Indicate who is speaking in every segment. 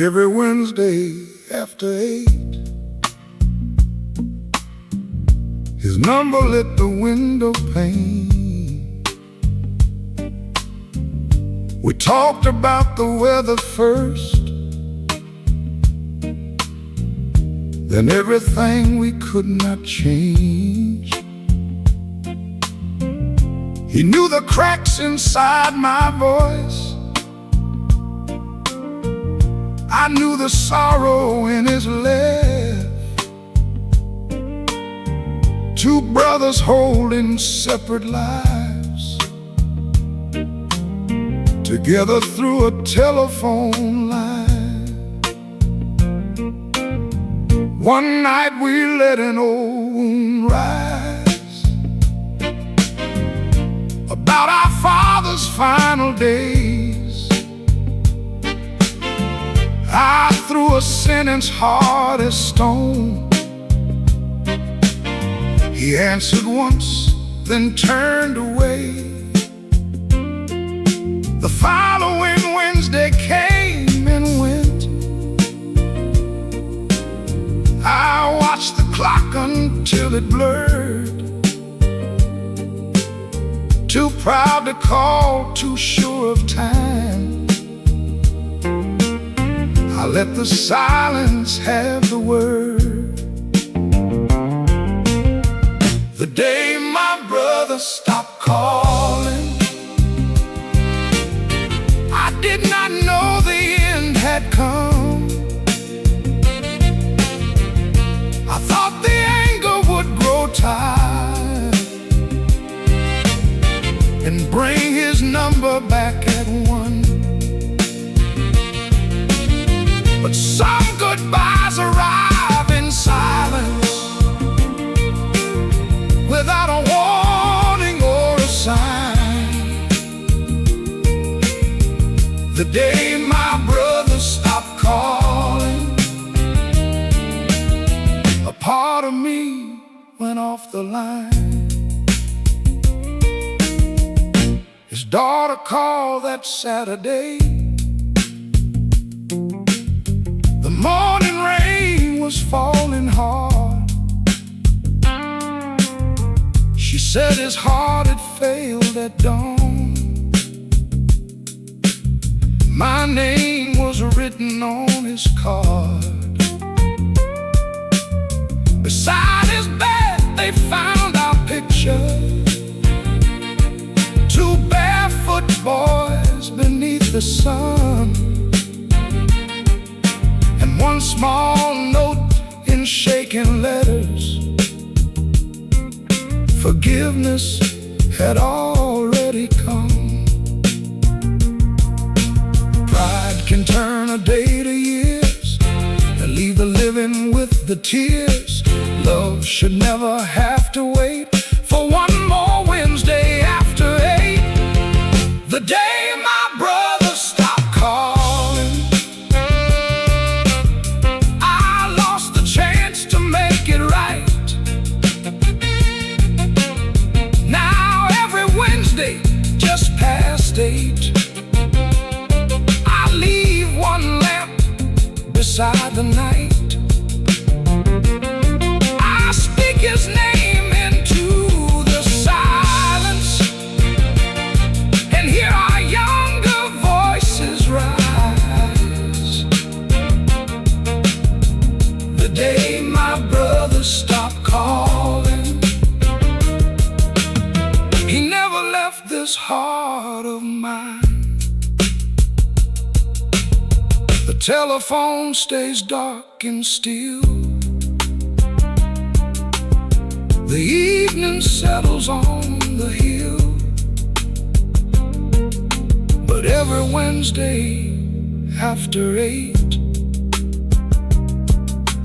Speaker 1: Every Wednesday after 8, his number lit the window pane. We talked about the weather first, then everything we could not change. He knew the cracks inside my voice, I knew the sorrow in his laugh. Two brothers holding separate lives, together through a telephone line. One night we let an old wound rise about our father's final days. I threw a sentence hard as stone. He answered once, then turned away. The following Wednesday came and went. I watched the clock until it blurred. Too proud to call, too sure of time. I let the silence have the word. The day my brother stopped calling, I did not know the end had come. I thought the anger would grow tired and bring his number back at 1. But some goodbyes arrive in silence, without a warning or a sign. The day my brother stopped calling, a part of me went off the line. His daughter called that Saturday. The morning rain was falling hard. She said his heart had failed at dawn. My name was written on his card. Beside his bed they found our picture, two barefoot boys beneath the sun, and one small note in shaking letters. Forgiveness had already come. Pride can turn a day to years and leave the living with the tears. Love should never have to wait for one more Wednesday after 8. The day my brother stopped calling, I lost the chance to make it right. Now every Wednesday, just past 8, I leave one lamp beside the night. I speak his name into the silence, and hear our younger voices rise. The day my brother stopped calling, he never left this heart of mine. The telephone stays dark and still. The evening settles on the hill. But every Wednesday after 8,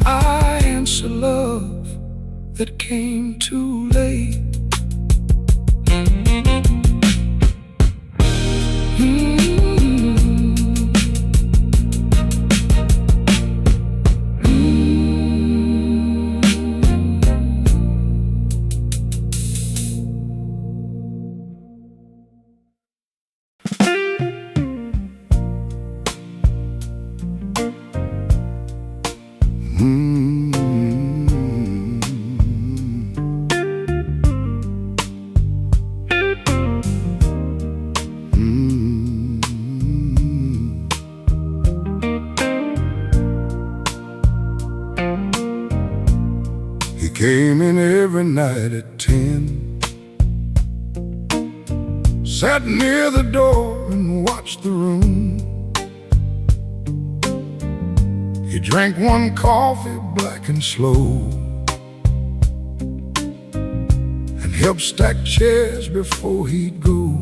Speaker 1: I answer love that came too late. every night at 10. Sat near the door and watched the room. He drank one coffee black and slow, and helped stack chairs before he'd go.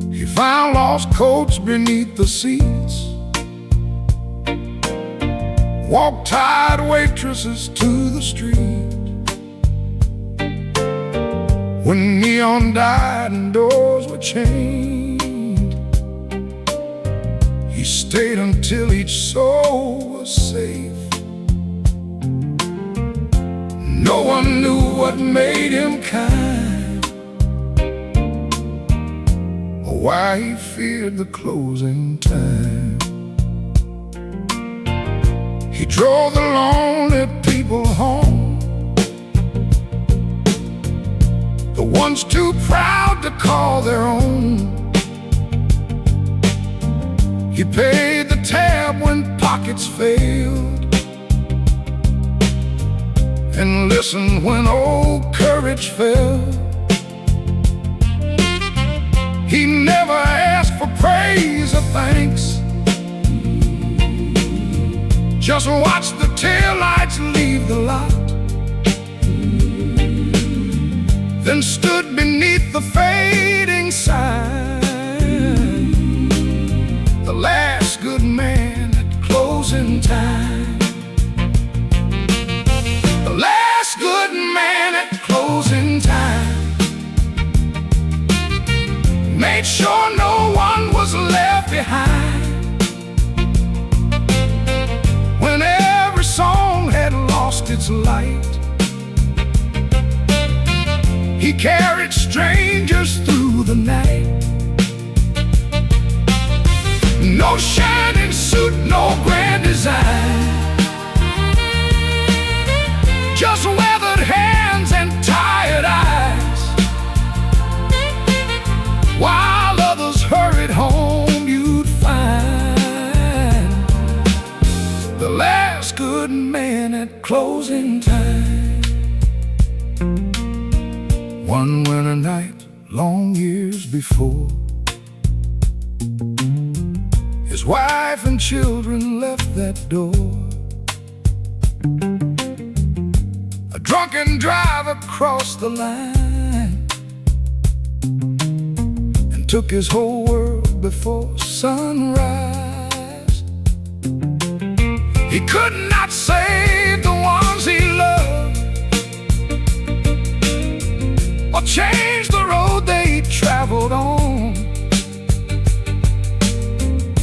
Speaker 1: He found lost coats beneath the seats, walked tired waitresses to the street. When neon died and doors were chained, he stayed until each soul was safe. No one knew what made him kind, or why he feared the closing time. He drove the lonely people home, the ones too proud to call their own. He paid the tab when pockets failed, and listened when old courage fell. He never asked for praise or thanks, just watched the taillights leave the lot, then stood beneath the fading sign, the last good man at closing time. The last good man at closing time made sure no one was left behind. When every song had lost its light, he carried strangers through the night. No shining suit, no grand design, just weathered hands and tired eyes. While others hurried home, you'd find the last good man at closing time. One winter night, long years before, his wife and children left that door. A drunken driver crossed the line and took his whole world before sunrise. He could not save the ones he loved, or change the road they traveled on.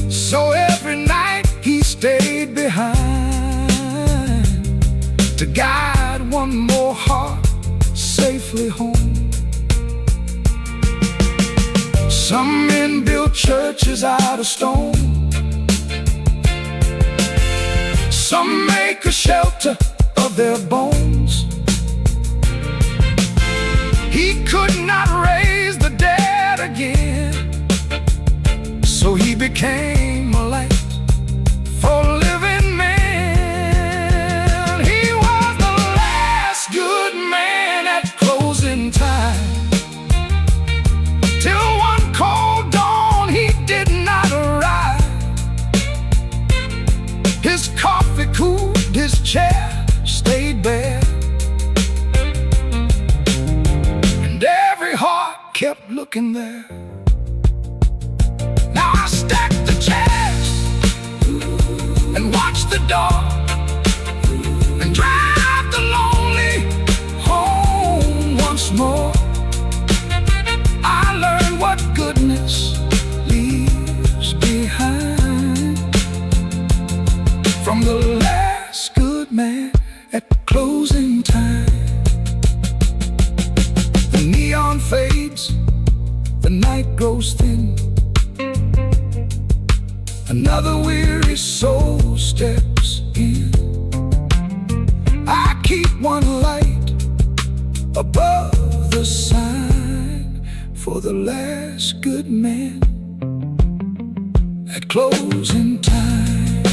Speaker 1: So every night he stayed behind to guide one more heart safely home. Some men built churches out of stone, some make a shelter of their bones. He could not raise the dead again, so he became a light for living men. He was the last good man at closing time, till one cold dawn he did not arrive. His coffee cooled, his chair stayed bare, and every heart kept looking there. Now I stack the chairs and watch the door, and drive the lonely home once more. I learned what goodness leaves behind from the last good man at closing time. The neon fades, the night grows thin, another weary soul steps in. I keep one light above the sign for the last good man at closing time.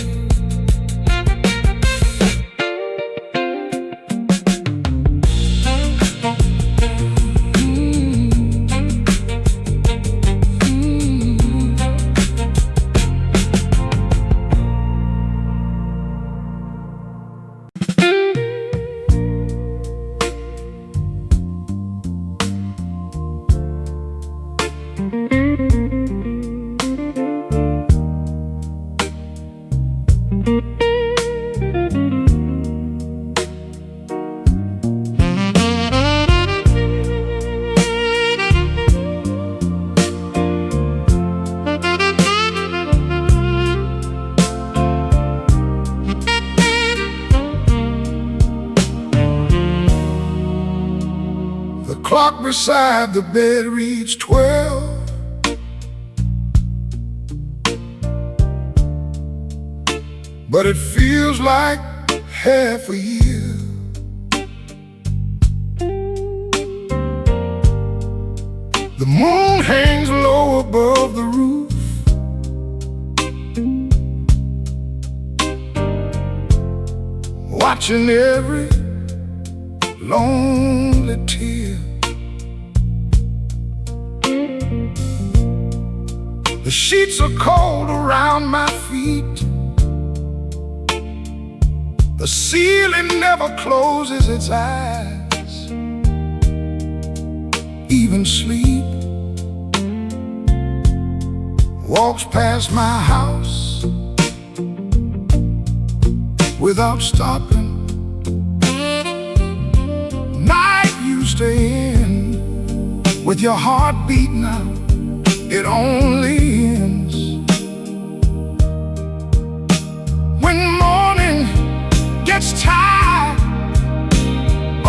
Speaker 1: clock beside the bed reads 12. But it feels like half a year. The moon hangs low above the roof, watching every lonely tear. The sheets are cold around my feet. The ceiling never closes its eyes. Even sleep walks past my house without stopping. Night used to end with your heartbeat, now it only ends when morning gets tired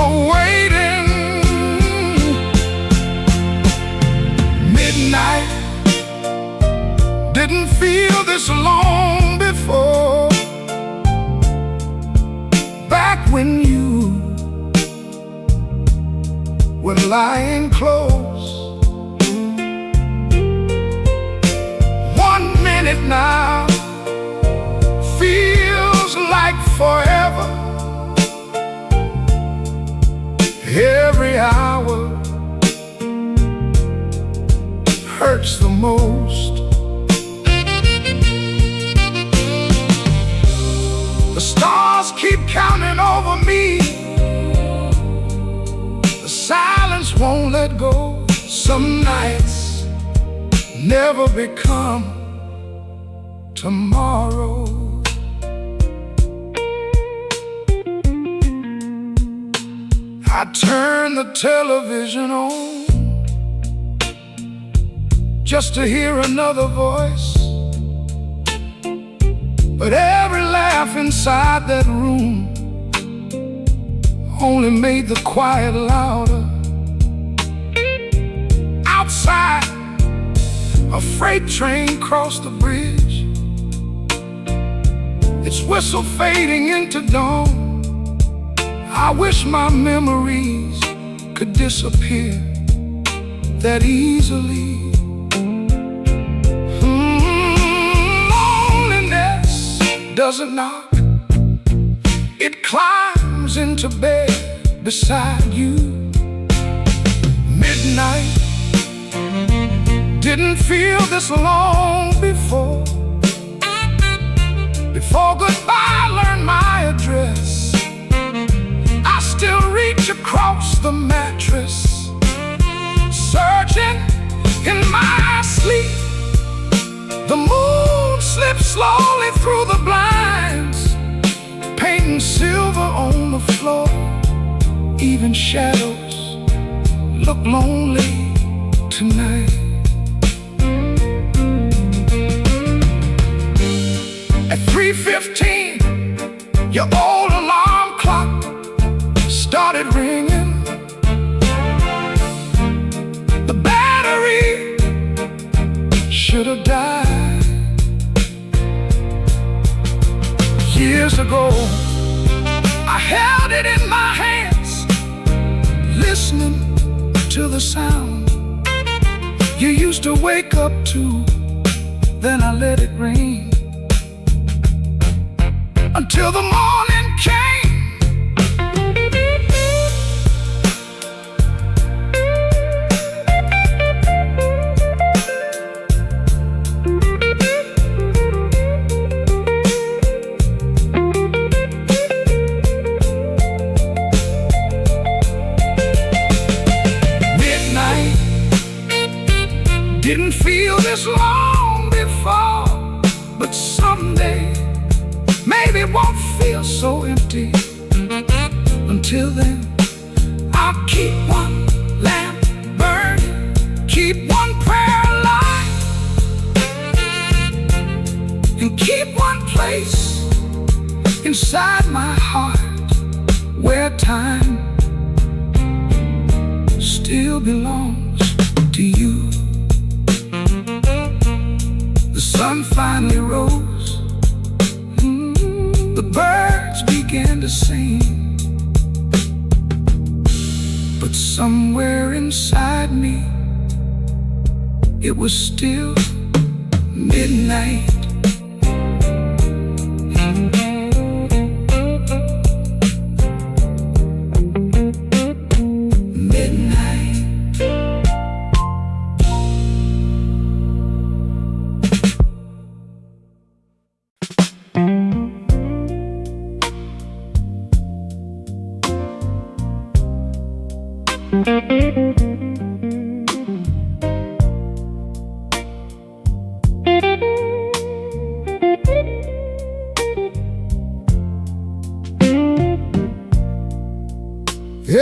Speaker 1: of waiting. Midnight didn't feel this long before. Back when you were lying close. 1 minute now feels like forever. Every hour hurts the most. The stars keep counting over me. The silence won't let go. Some nights never become tomorrow. I turn the television on just to hear another voice, but every laugh inside that room only made the quiet louder. Outside, a freight train crossed the bridge, its whistle fading into dawn. I wish my memories could disappear that easily. Loneliness doesn't knock, it climbs into bed beside you. Midnight didn't feel this long before. Before goodbye learned my address, I still reach across the mattress, searching in my sleep. The moon slips slowly through the blinds, painting silver on the floor. Even shadows look lonely tonight. At 3:15, your old alarm clock started ringing. The battery should have died. Years ago, I held it in my hands, listening to the sound you used to wake up to. Then I let it rain until the morning came. Midnight didn't feel this long before, but someday maybe it won't feel so empty. Until then, I'll keep one lamp burning, keep one prayer alive, and keep one place inside my heart where time still still belongs to you. The sun finally rose. The birds began to sing. But somewhere inside me, it was still midnight.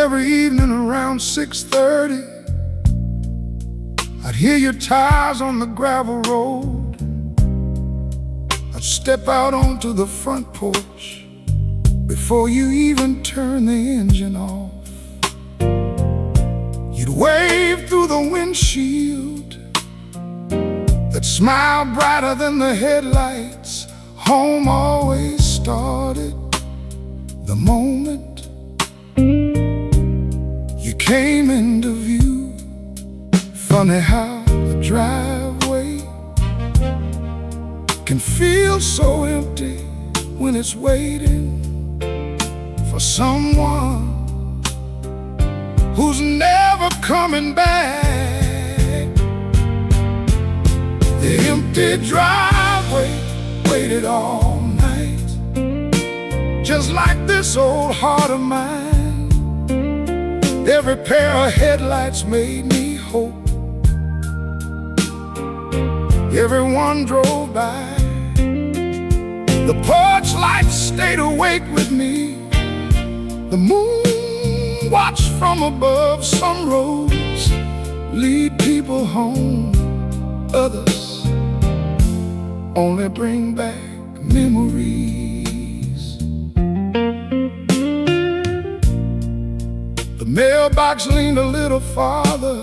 Speaker 1: Every evening around 6:30, I'd hear your tires on the gravel road. I'd step out onto the front porch before you even turn the engine off. You'd wave through the windshield, that smile brighter than the headlights. Home always started the moment you came into view. Funny how the driveway can feel so empty when it's waiting for someone who's never coming back. The empty driveway waited all night, just like this old heart of mine. Every pair of headlights made me hope. Everyone drove by. The porch lights stayed awake with me. The moon watched from above. Some roads lead people home, others only bring back memories. The mailbox leaned a little farther.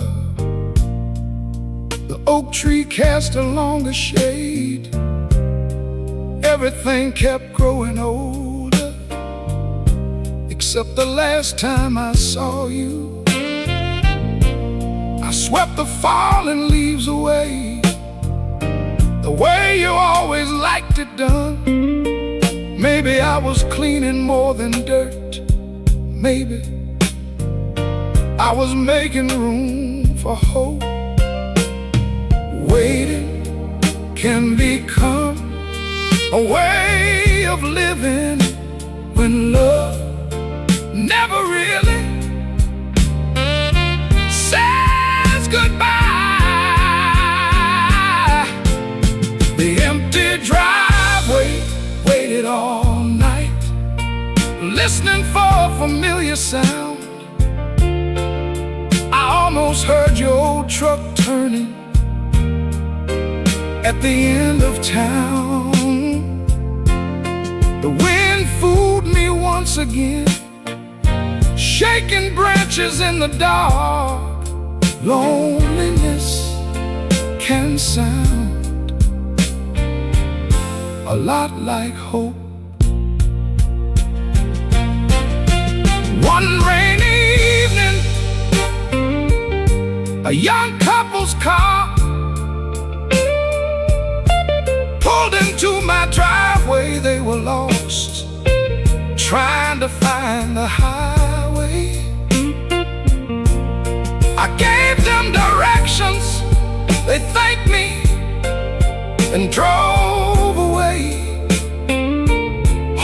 Speaker 1: The oak tree cast a longer shade. Everything kept growing older, except the last time I saw you. I swept the fallen leaves away, the way you always liked it done. Maybe I was cleaning more than dirt. Maybe I was making room for hope. Waiting can become a way of living when love never really says goodbye. The empty driveway waited all night, listening for a familiar sound. I almost heard your old truck turning at the end of town. The wind fooled me once again, shaking branches in the dark. Loneliness can sound a lot like hope. One rainy evening, a young couple's car pulled into my driveway. They were lost, trying to find the highway. I gave them directions, they thanked me and drove away,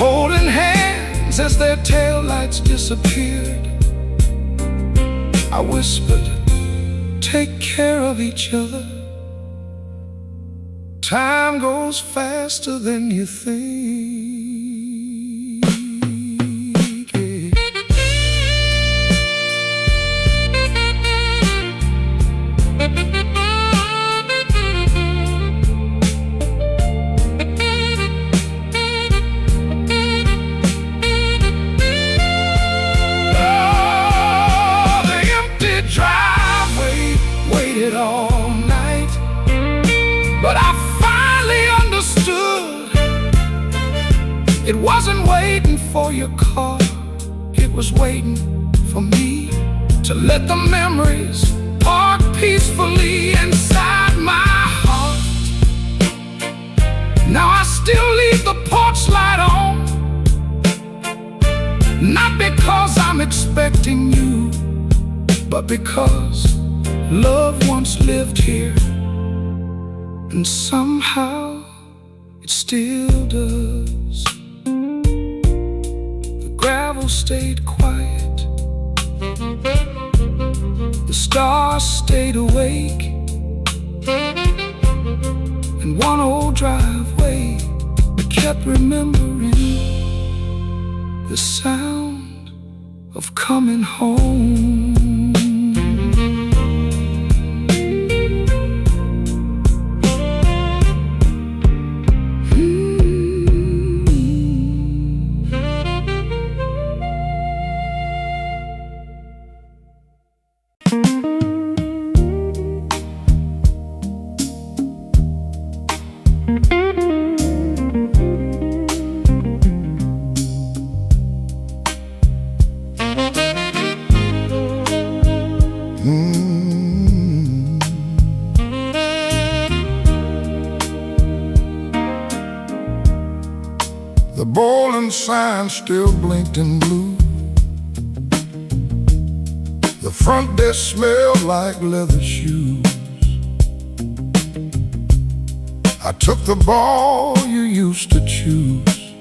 Speaker 1: holding hands as their taillights disappeared. I whispered, take care of each other. Time goes faster than you think. Oh, the empty drive your car, it was waiting for me to let the memories park peacefully inside my heart. Now I still leave the porch light on, not because I'm expecting you, but because love once lived here, and somehow it still does. The gravel stayed quiet, the stars stayed awake, and one old driveway that kept remembering the sound of coming home.
Speaker 2: The bowling sign still blinked in blue. The front desk smelled like leather shoes. I took the ball you used to choose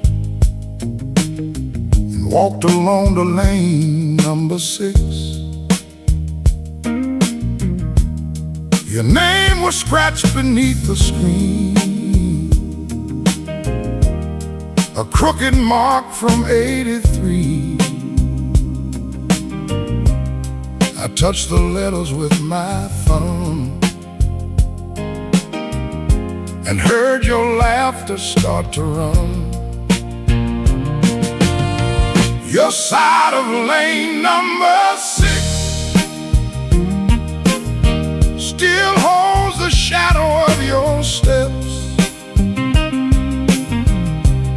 Speaker 2: and walked along the lane number 6. Your name was scratched beneath the screen, a crooked mark from '83. I touched the letters with my thumb and heard your laughter start to run. Your side of lane number 6 still holds the shadow of your steps.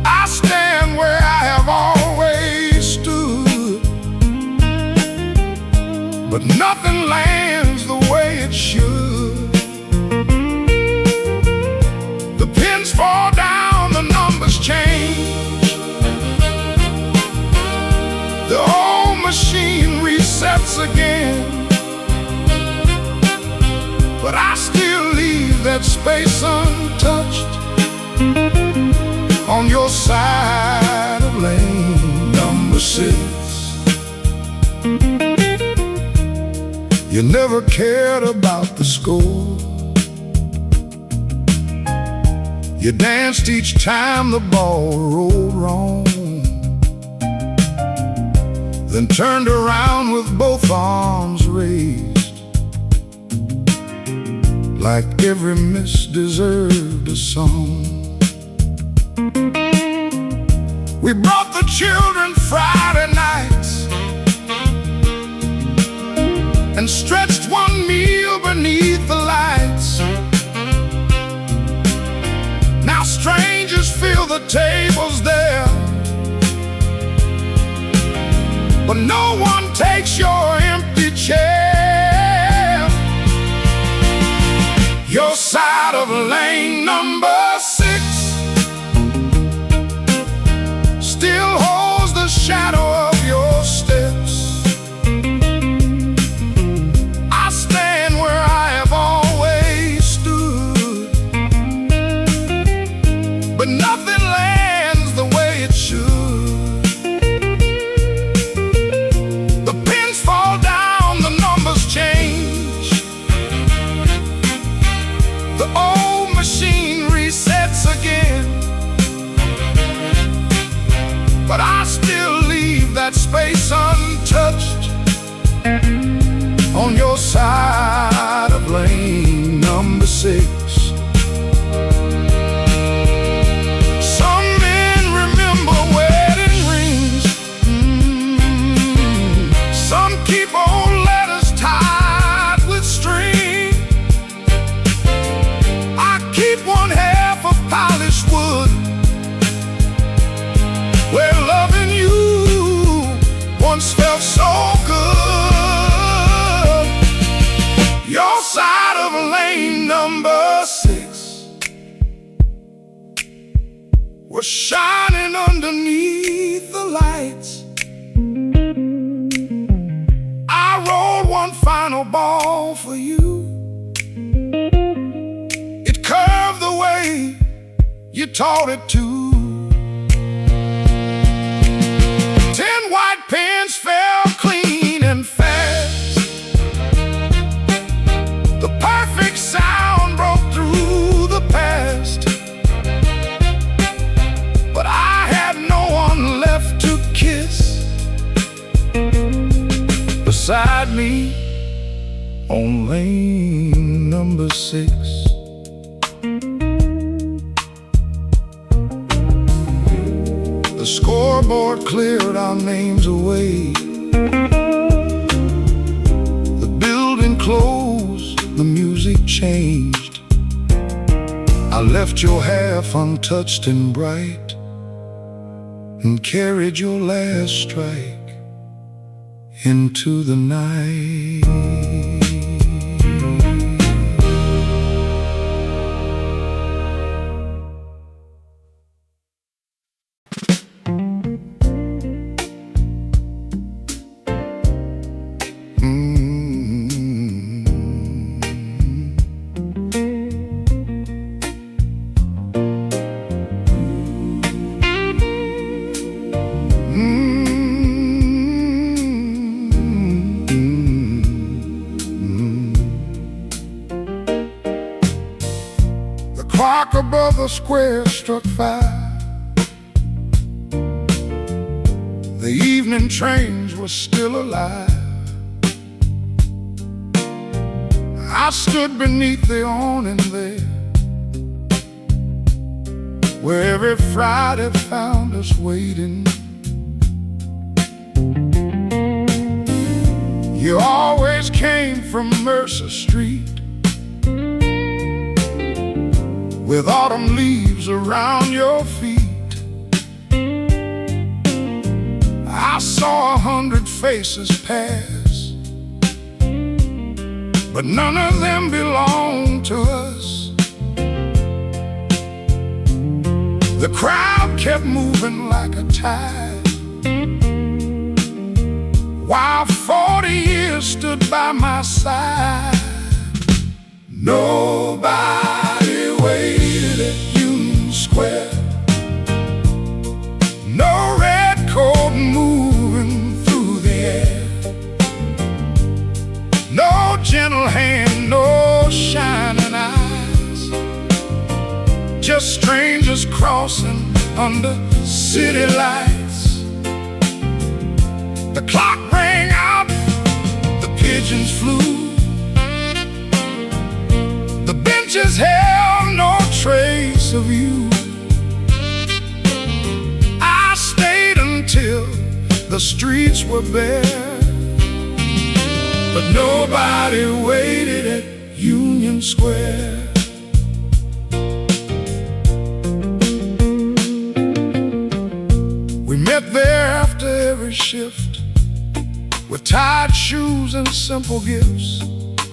Speaker 2: I stand where I have always stood, but nothing lands the way it should. The pins fall down, the numbers change, the old machine resets again, but I still leave that space untouched on your side of lane number 6. You never cared about the score. You danced each time the ball rolled wrong, then turned around with both arms raised, like every miss deserved a song. We brought the children Friday nights and stretched one meal beneath the lights. Now strangers fill the tables there, but no one takes your empty chair. Your side of lane number 6 still holds the shadow of your steps. I stand where I have always stood, but nothing lands the way it should. The pins fall
Speaker 1: was shining underneath the lights. I rolled one final ball for you. It curved the way you taught it to. 10 white pins fell clean and fast. The perfect sound broke through the past. But I had no one left to kiss beside me on lane number 6. The scoreboard cleared our names away. The building closed, the music changed. I left your half untouched and bright, and carried your last strike into the night. Clock above the square struck 5. The evening trains were still alive. I stood beneath the awning there, where every Friday found us waiting. You always came from Mercer Street, with autumn leaves around your feet. I saw 100 faces pass, but none of them belonged to us. The crowd kept moving like a tide, while 40 years stood by my side. Nobody waited at Union Square. No red coat moving through the air. No gentle hand, no shining eyes. Just strangers crossing under city lights. The clock rang out, the pigeons flew. The benches held no trace of you. I stayed until the streets were bare, but nobody waited at Union Square. We met there after every shift, with tied shoes and simple gifts.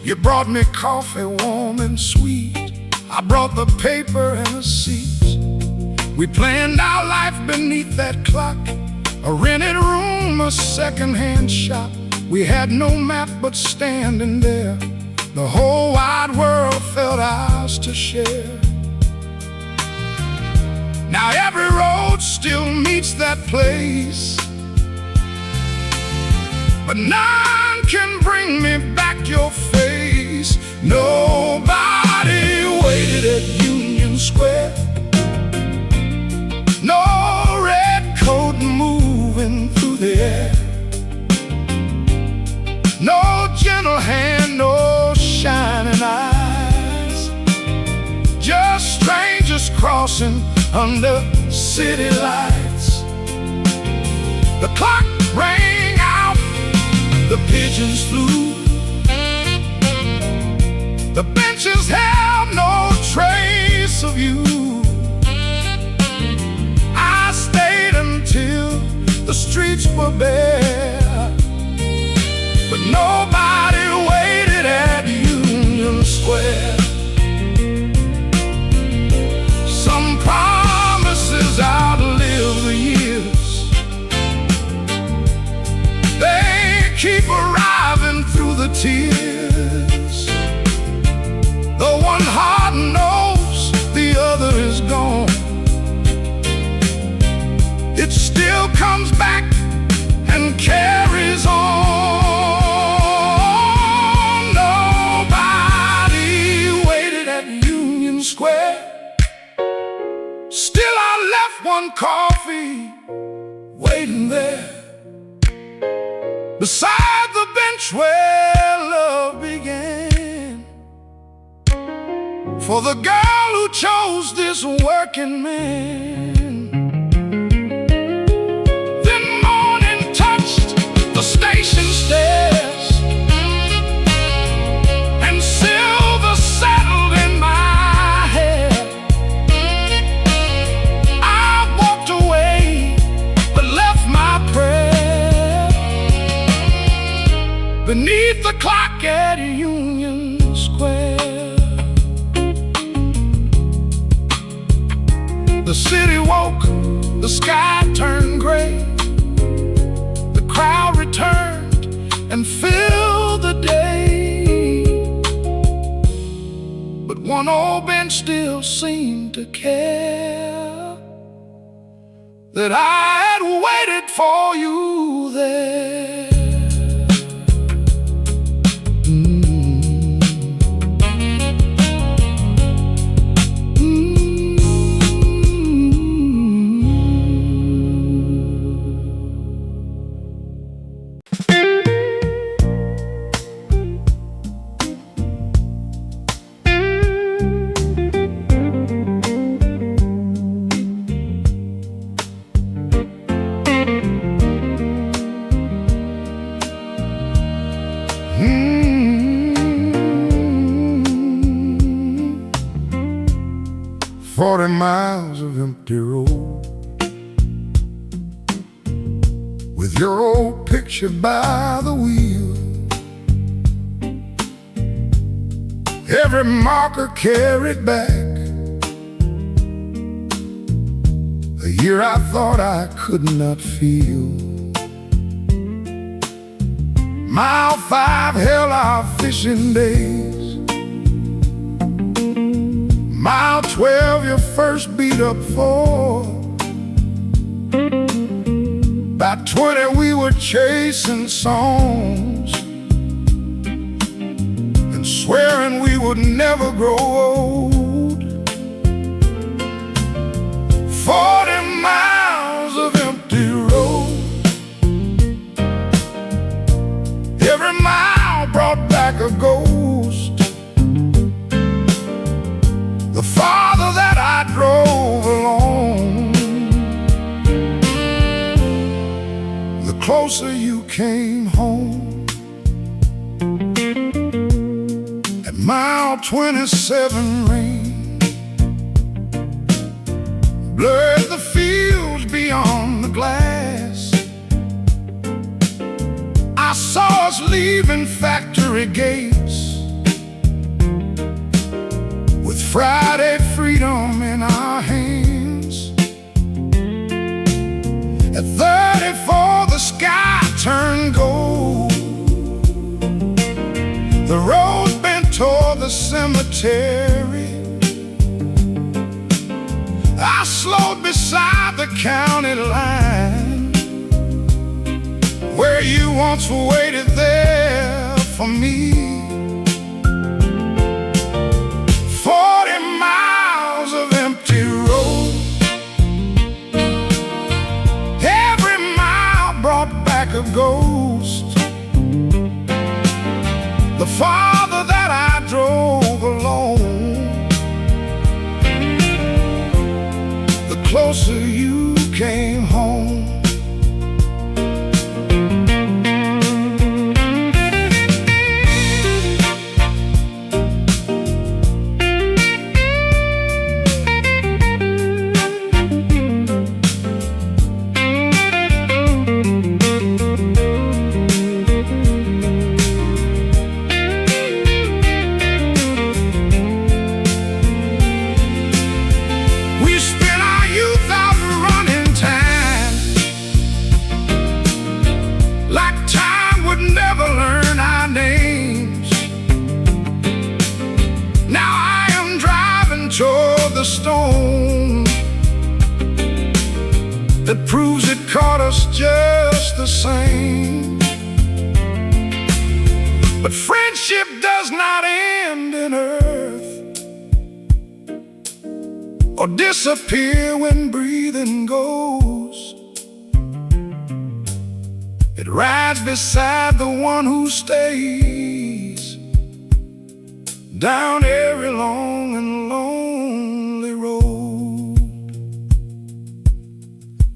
Speaker 1: You brought me coffee warm and sweet. I brought the paper and a seat. We planned our life beneath that clock, a rented room, a second-hand shop. We had no map but standing there, the whole wide world felt ours to share. Now every road still meets that place, but none can bring me back your face. Nobody waited at Union Square. No red coat moving through the air. No gentle hand, no shining eyes. Just strangers crossing under city lights. The clock rang out, the pigeons flew. The benches held no trace of you. I stayed until the streets were bare, but nobody waited at Union Square. Some promises I tears. The one heart knows the other is gone. It still comes back and carries on. Nobody waited at Union Square. Still I left one coffee waiting there, beside the bench where love began, for the girl who chose this working man. Then morning touched the station stairs, and silver settled in my hair. I walked away but left my prayer beneath the clock at Union Square. The city woke, the sky turned gray. The crowd returned and filled the day. But one old bench still seemed to care that I had waited for you there.
Speaker 2: "40 miles of empty road, with your old picture by the wheel. Every marker carried back a year I thought I could not feel. Mile 5 held our fishing days. Mile 12 your first beat up for. By 20 we were chasing songs and swearing we would never grow old. 40 miles of empty road. Every mile brought back a ghost. The farther that I drove alone, the closer you came home. At mile 27 rain blurred the fields beyond the glass. I saw us leaving factory gates, with Friday freedom in our hands. At 34 the sky turned gold. The road bent toward the cemetery. I slowed beside the county line, where you once waited there for me. 40 miles of empty road. Every mile brought back a ghost. The farther that I drove alone, the closer you came home.
Speaker 1: stone that proves it caught us just the same. But friendship does not end in earth or disappear when breathing goes. It rides beside the one who stays down every long and lonely road.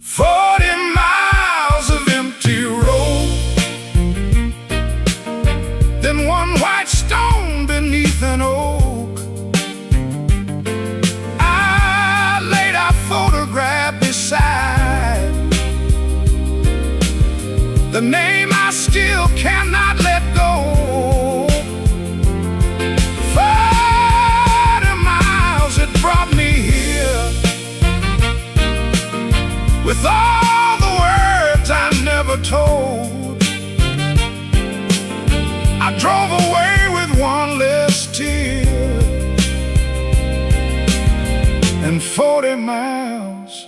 Speaker 1: 40 miles of empty road, then one white stone beneath an oak. I laid our photograph beside the name I still cannot let go. 40 miles it brought me here, with all the words I never told. I drove away with one less tear and 40 miles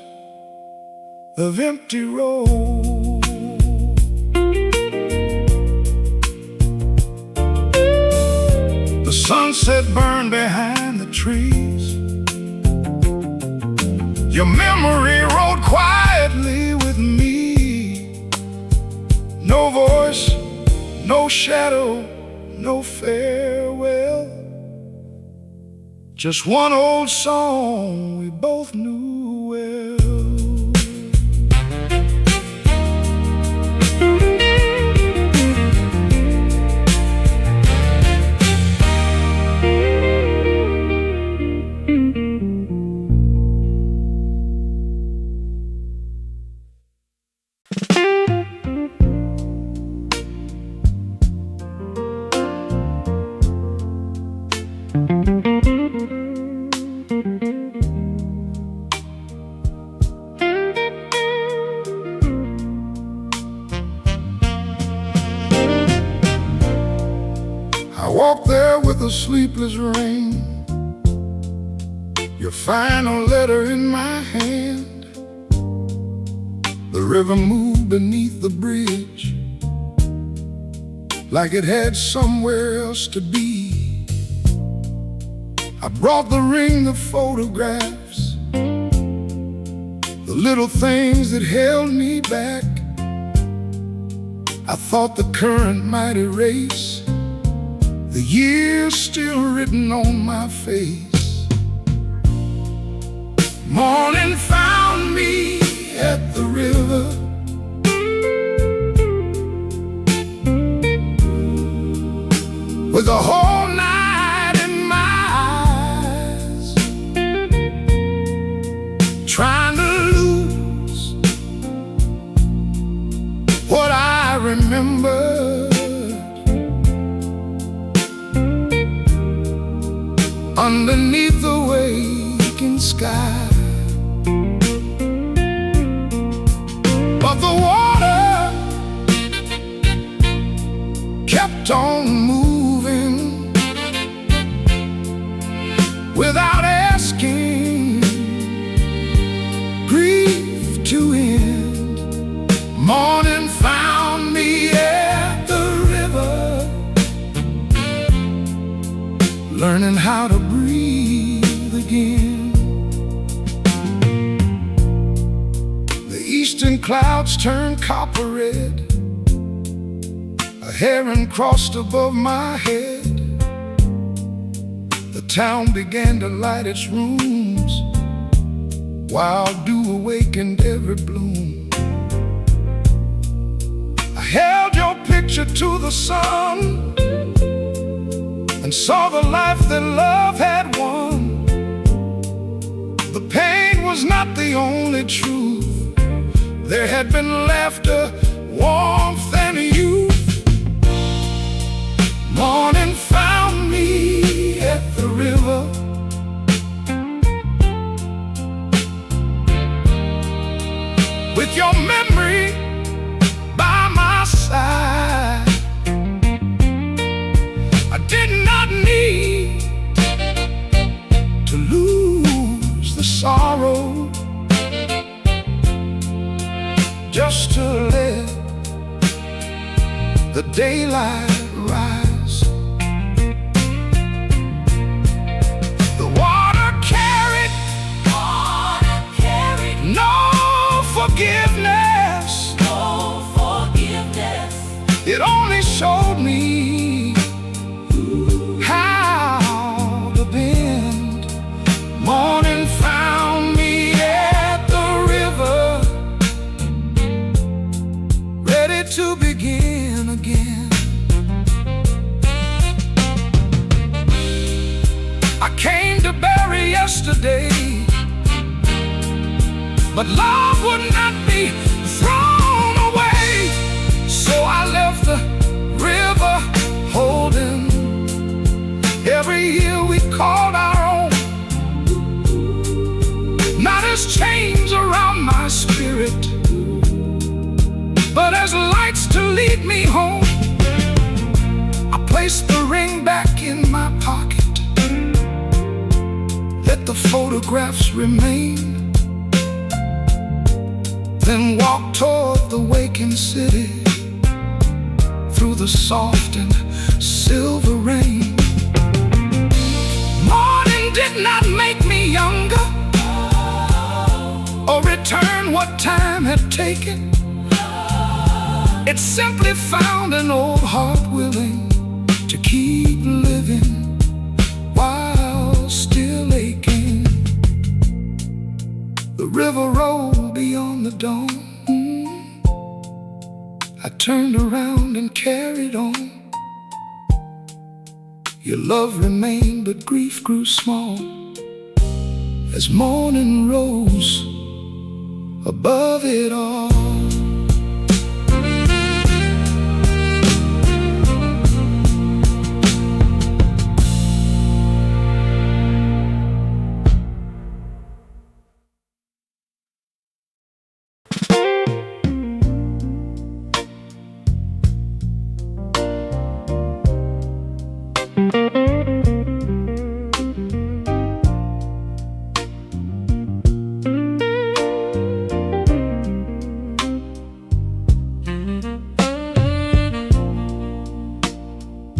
Speaker 1: of empty road. The sunset burned behind the trees. Your memory rode quietly with me. No voice, no shadow, no farewell. Just one old song we both knew well. I walked there with a sleepless rain, your final letter in my hand. The river moved beneath the bridge like it had somewhere else to be. I brought the ring of photographs, the little things that held me back. I thought the current might erase the years still written on my face. Morning found me at the river, with the whole night in my eyes, trying to lose what I remember. Underneath the waking sky, but the water kept on moving without asking grief to end. Morning found me at the river, learning how to breathe again. The eastern clouds turned copper red, a heron crossed above my head. The town began to light its rooms, wild dew awakened every bloom. I held your picture to the sun and saw the life that love had won. The pain was not the only truth. There had been laughter, warmth, and youth. Morning found me at the river, with your memory by my side. I did not need to lose just to let the daylight rise. The water carried no forgiveness. It only showed me how to bend. Morning found me at the river, ready to begin again. I came to bury yesterday, but love would not be thrown away. So I left the river holding every year we called our own. Not as chains around my spirit, but as lights to lead me home. I placed the ring back in my pocket, let the photographs remain, then walked toward the waking city through the soft and silver rain. Morning did not make me younger or return what time had taken. It simply found an old heart willing to keep living while still aching. The river rolled beyond the dome. I turned around and carried on. Your love remained, but grief grew small as morning rose above it all.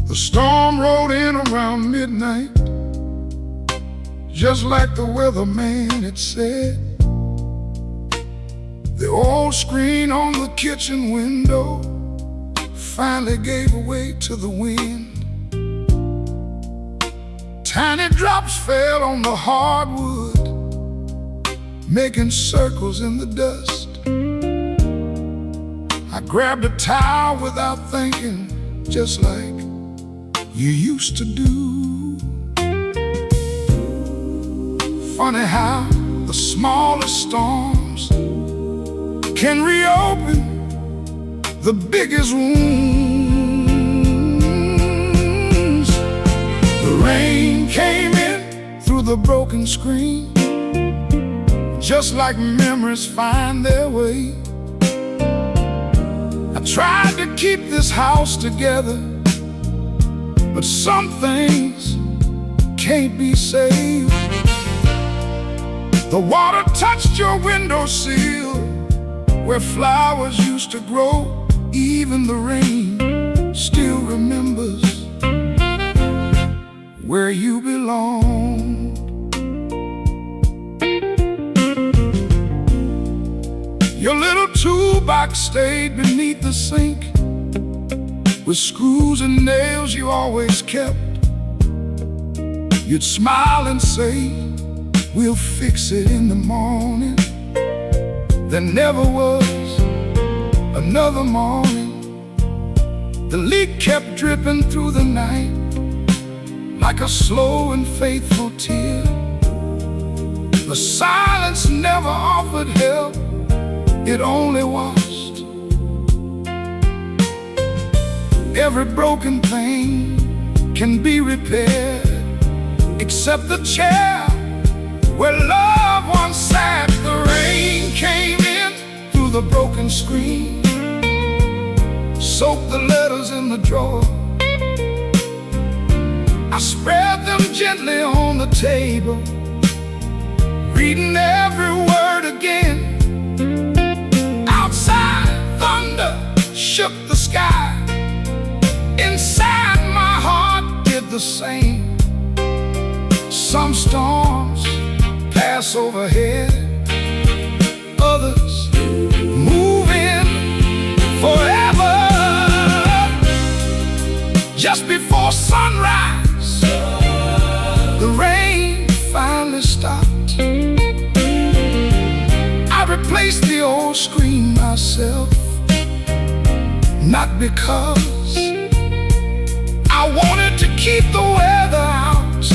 Speaker 2: The storm rolled in around midnight, just like the weatherman had said. The old screen on the kitchen window finally gave way to the wind. Tiny drops fell on the hardwood, making circles in the dust. I grabbed a towel without thinking, just like you used to do. Funny how the smallest storms can reopen the biggest wounds. The rain came in through the broken screen, just like memories find their way. I tried to keep this house together, but some things can't be saved. The water touched your windowsill where flowers used to grow. Even the rain still remembers where you belong. Your little toolbox stayed beneath the sink, with screws and nails you always kept. You'd smile and say, we'll fix it in the morning. There never was another morning. The leak kept dripping through the night like a slow and faithful tear. The silence never offered help, it only washed every broken thing can be repaired, except the chair where love once sat. The rain came in through the broken screen, soaked the letters in the drawer. I spread them gently on the table, reading every word again. Outside same. Some storms pass overhead, others move in forever. Just before sunrise, the rain finally stopped. I replaced the old screen myself, not because I wanted to keep the weather out,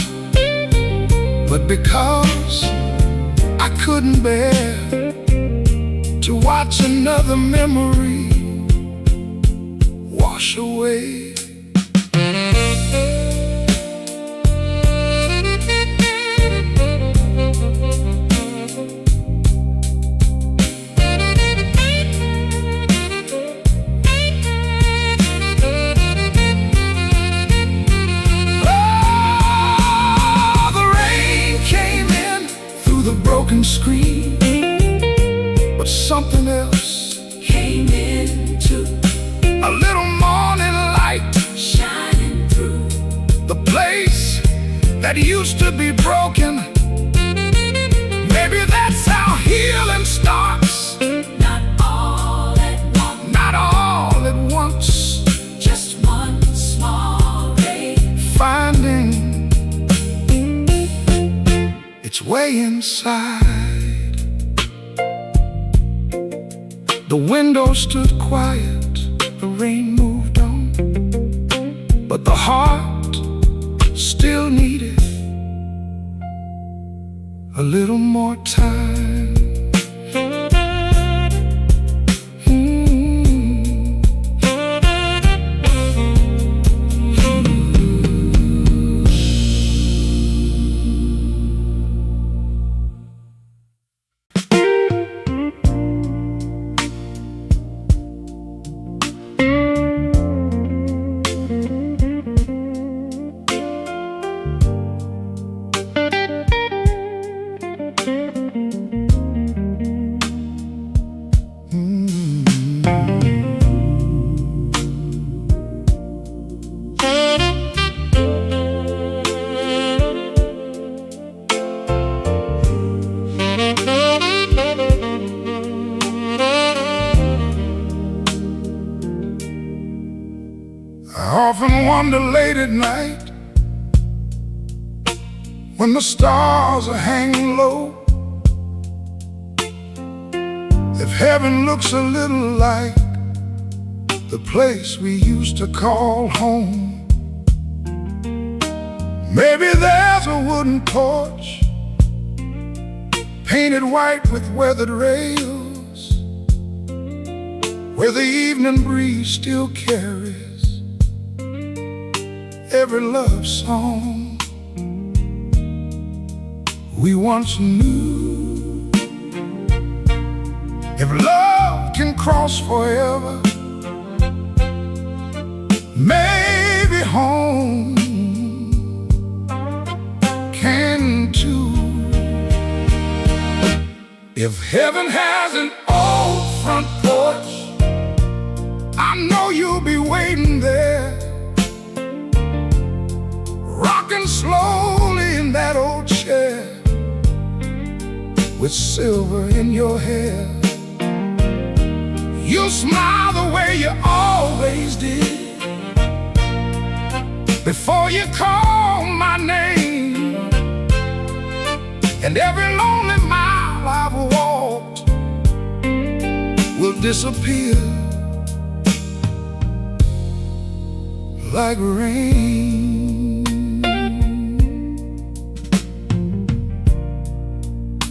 Speaker 2: but because I couldn't bear to watch another memory wash away. Broken screen, but something else
Speaker 3: came in too.
Speaker 2: A little morning light
Speaker 3: shining through
Speaker 2: the place that used to be broken. Maybe that's how healing starts.
Speaker 3: Not all at once,
Speaker 2: not all at once,
Speaker 3: just one small ray
Speaker 2: finding its way inside. The window stood quiet, the rain moved on, but the heart still needed a little more time. I often wonder late at night, when the stars are hanging low, if heaven looks a little like the place we used to call home. Maybe there's a wooden porch painted white with weathered rails, where the evening breeze still carries every love song we once knew. If love can cross forever, maybe home can too. If heaven has an old front porch, I know you'll be waiting there, rocking slowly in that old chair, with silver in your hair. You'll smile the way you always did before you call my name, and every lonely mile I've walked will disappear like rain.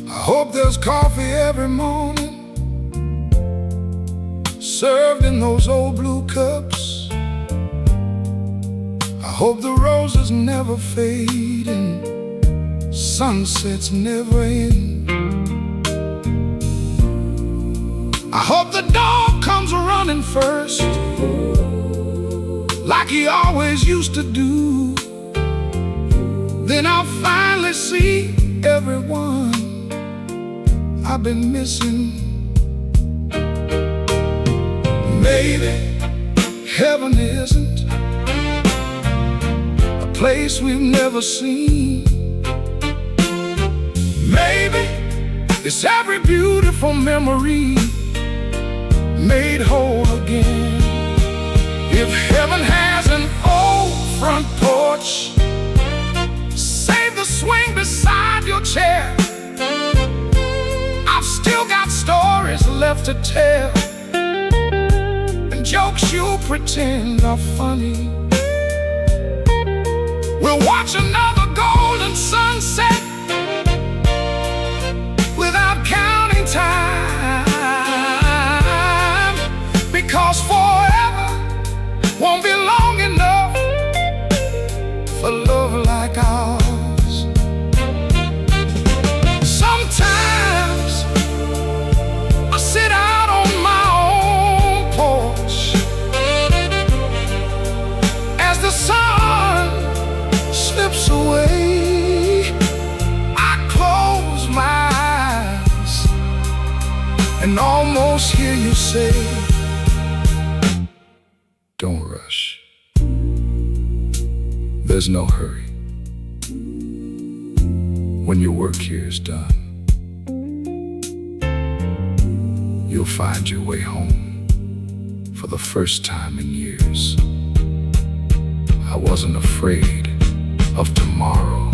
Speaker 2: I hope there's coffee every morning, served in those old blue cups. I hope the roses never fade and sunsets never end. I hope the dog comes running first, like he always used to do. Then I'll finally see everyone I've been missing. Maybe heaven isn't a place we've never seen. Maybe it's every beautiful memory made whole again. If heaven has an old front porch, save the swing beside your chair. I've still got stories left to tell, and jokes you pretend are funny. We'll watch another golden sunset without counting time, because forever won't be long enough for love like ours. Sometimes I sit out on my own porch as the sun slips away. I close my eyes and almost hear you say, don't rush, there's no hurry. When your work here is done, you'll find your way home for the first time in years. I wasn't afraid of tomorrow.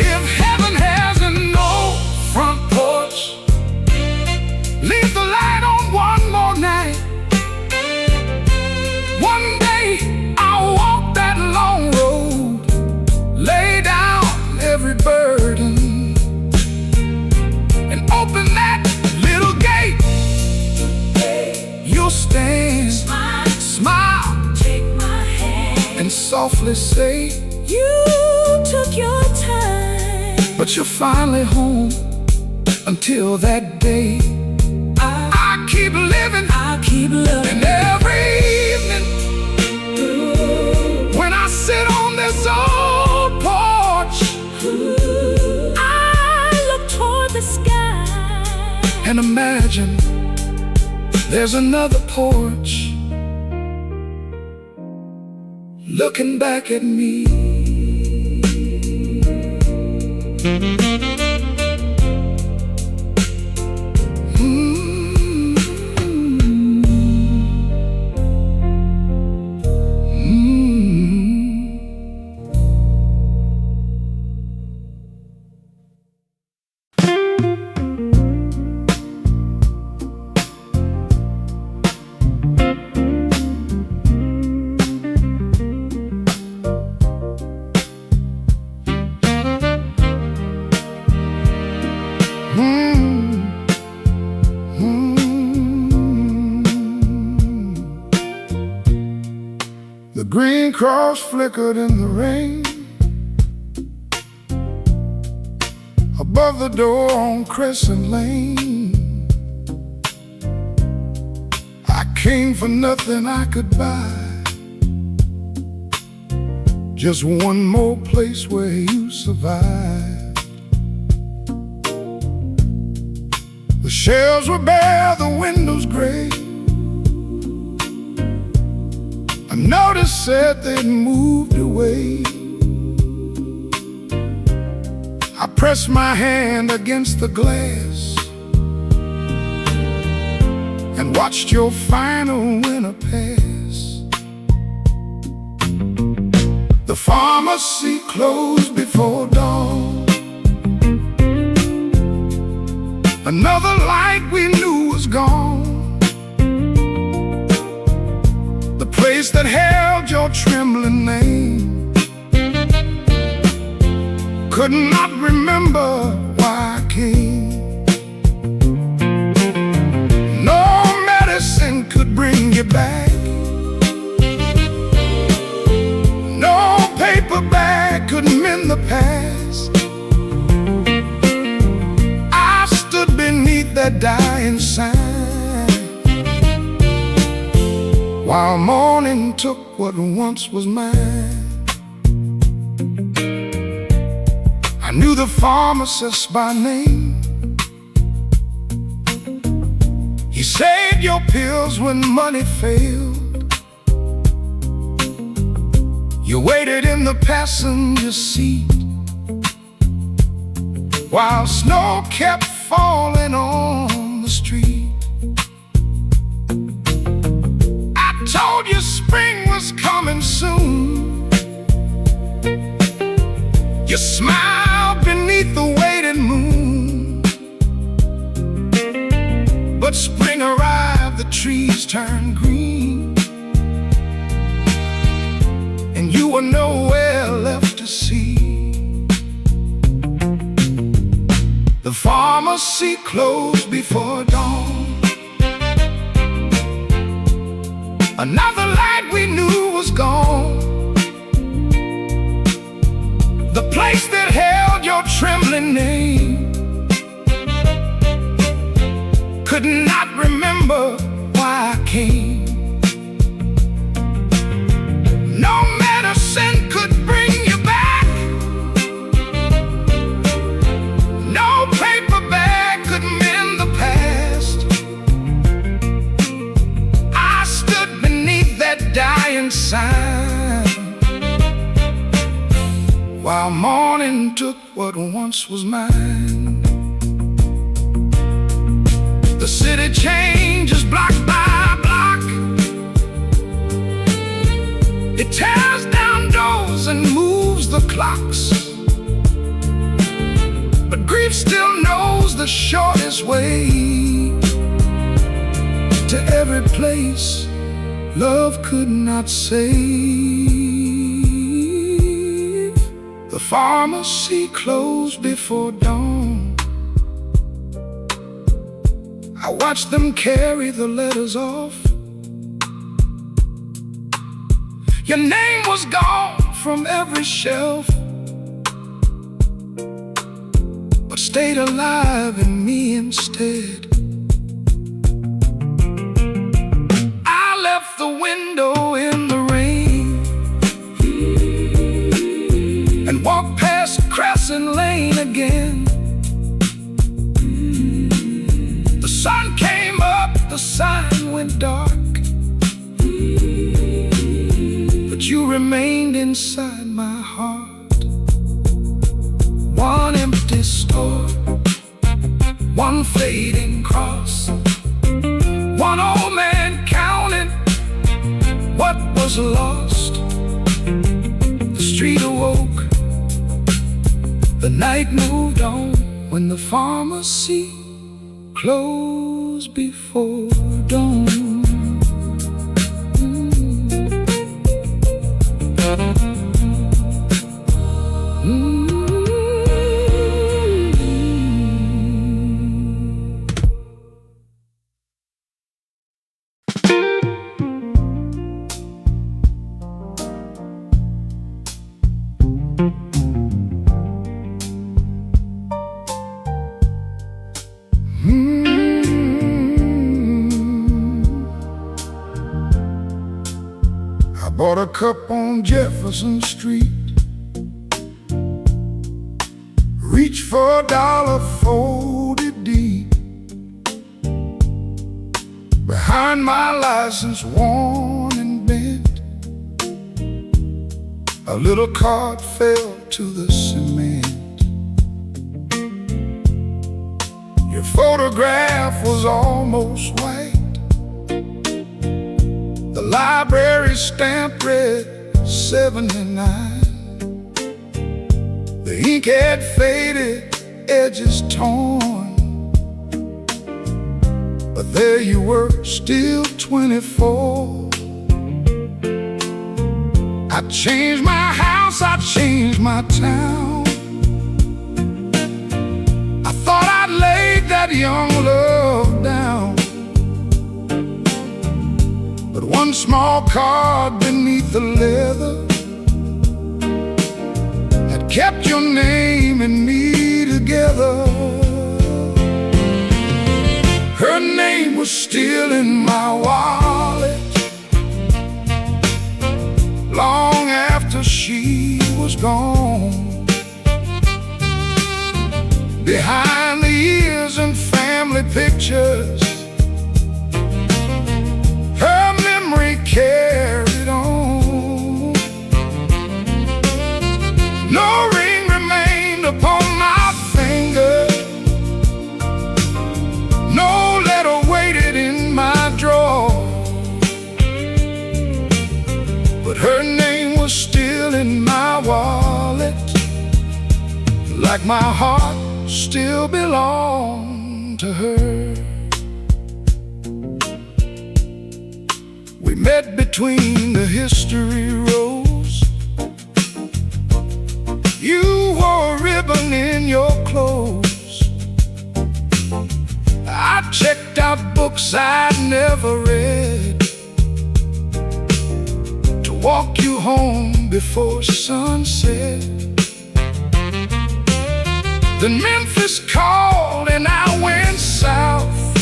Speaker 2: If heaven has an old front porch, leave the light on one more night. One day I'll walk that long road, lay down every burden, and open that little gate. You'll stand, smile,
Speaker 3: Take my hand.
Speaker 2: and softly say,
Speaker 3: You took your time.
Speaker 2: but you're finally home. Until that day, I keep living,
Speaker 3: I'll keep loving.
Speaker 2: and every evening when I sit on this old porch,
Speaker 3: I look toward the sky
Speaker 2: and imagine there's another porch looking back at me. The green cross flickered in the rain above the door on Crescent Lane. I came for nothing I could buy, just one more place where you survived. The shelves were bare, the windows gray. A notice said they'd moved away. I pressed my hand against the glass and watched your final winter pass. The pharmacy closed before dawn. Another light we knew was gone. The place that held your trembling name could not remember why I came. No medicine could bring you back. No paper bag could mend the past. I stood beneath that dying sign while morning took what once was mine. I knew the pharmacist by name. He saved your pills when money failed. You waited in the passenger seat while snow kept falling on the street. I told you spring was coming soon. You smiled beneath the waiting moon. But spring arrived, the trees turned green, and you were nowhere left to see. The pharmacy closed before dawn. Another light we knew was gone. The place that held your trembling name could not remember why I came. No medicine could bring you back. No paper bag could mend the past. I stood beneath that dying sign while morning took what once was mine. The city changes block by block. It tears down doors and moves the clocks. But grief still knows the shortest way to every place love could not save. The pharmacy closed before dawn. I watched them carry the letters off. Your name was gone from every shelf, but stayed alive in me instead. I left the window in the rain and walked past Crescent Lane again. The sun came up, the sign went dark, but you remained inside my heart. One empty store, one fading cross, one old man counting what was lost. The street awoke, the night moved on when the pharmacy closed before dawn. Bought a cup on Jefferson Street, reached for $1 folded deep. Behind my license worn and bent, a little card fell to the cement. Your photograph was almost white. The library stamp read 79. The ink had faded, edges torn, but there you were, still 24. I changed my house, I changed my town. I thought I'd laid that young love down, but one small card beneath the leather had kept your name and me together. Her name was still in my wallet, Behind the years and family pictures, her memory carried on. No ring remained upon my finger, no letter waited in my drawer, but her name was still in my wallet, like my heart still belonged to her. We met between the history rows. You wore a ribbon in your clothes. I checked out books I'd never read to walk you home before sunset. Then Memphis called and I went south,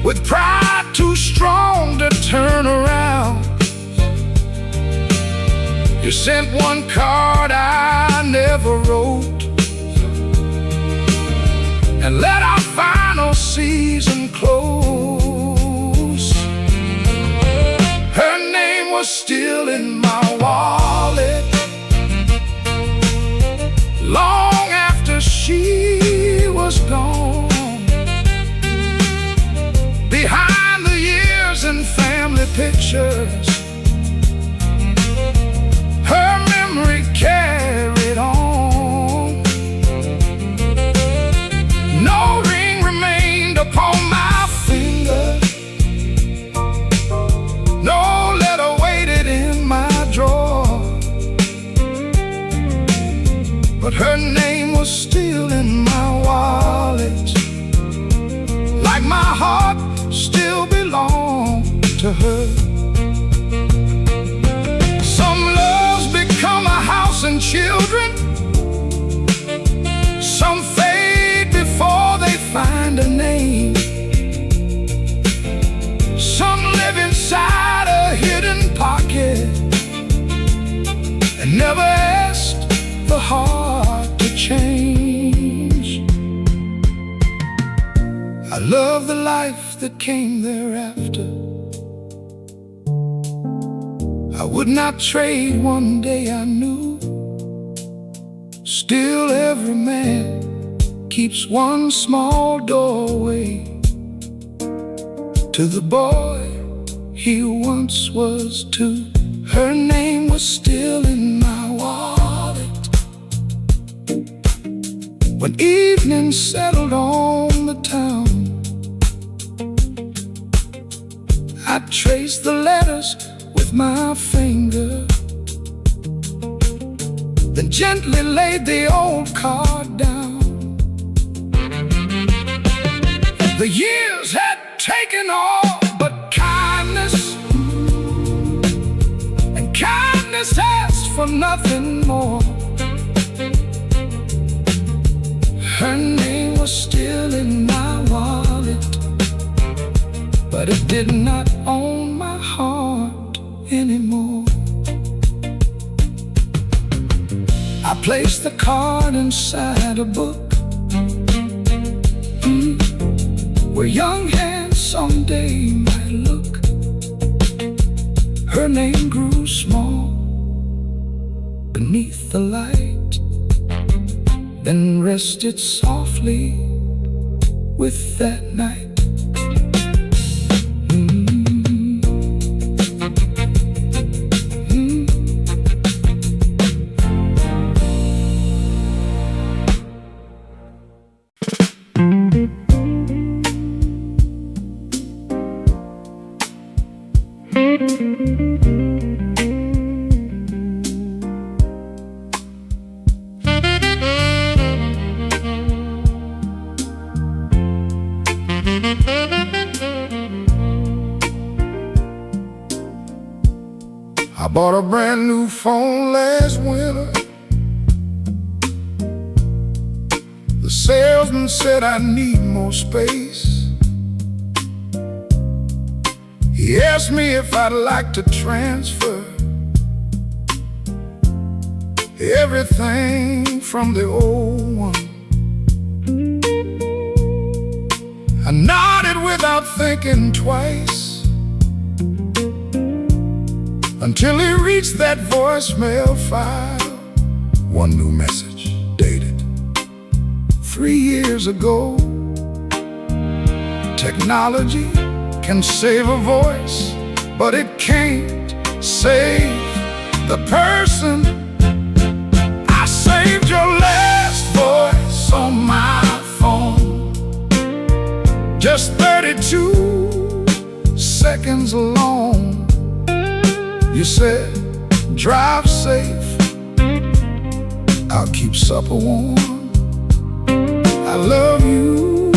Speaker 2: with pride too strong to turn around. You sent one card I never wrote, and let our final season close. Her name was still in my wallet, long after she was gone. Behind the years and family pictures, her memory carried on. No ring remained upon my finger, no letter waited in my drawer, but her name was still in my wallet, like my heart still belonged to her. Some loves become a house and children, some fade before they find a name, some live inside a hidden pocket and never asked the heart to change. I love the life that came thereafter. I would not trade one day I knew. Still every man keeps one small doorway to the boy he once was too. Her name was still in my wallet when evening settled on the town. I traced the letters with my finger, then gently laid the old card down. The years had taken all but kindness, and kindness asked for nothing more. Her name was still in my wallet, but it did not own my heart anymore. I placed the card inside a book, where young hands someday might look. Her name grew small beneath the light, then rested softly with that night. I bought a brand new phone last winter. The salesman said I need more space. He asked me if I'd like to transfer. everything from the old one. I nodded without thinking twice, until he reached that voicemail file. One new message, dated 3 years ago. Technology can save a voice, but it can't save the person. I saved your last voice on my phone, just 32 seconds long. You said, drive safe, I'll keep supper warm, I love you.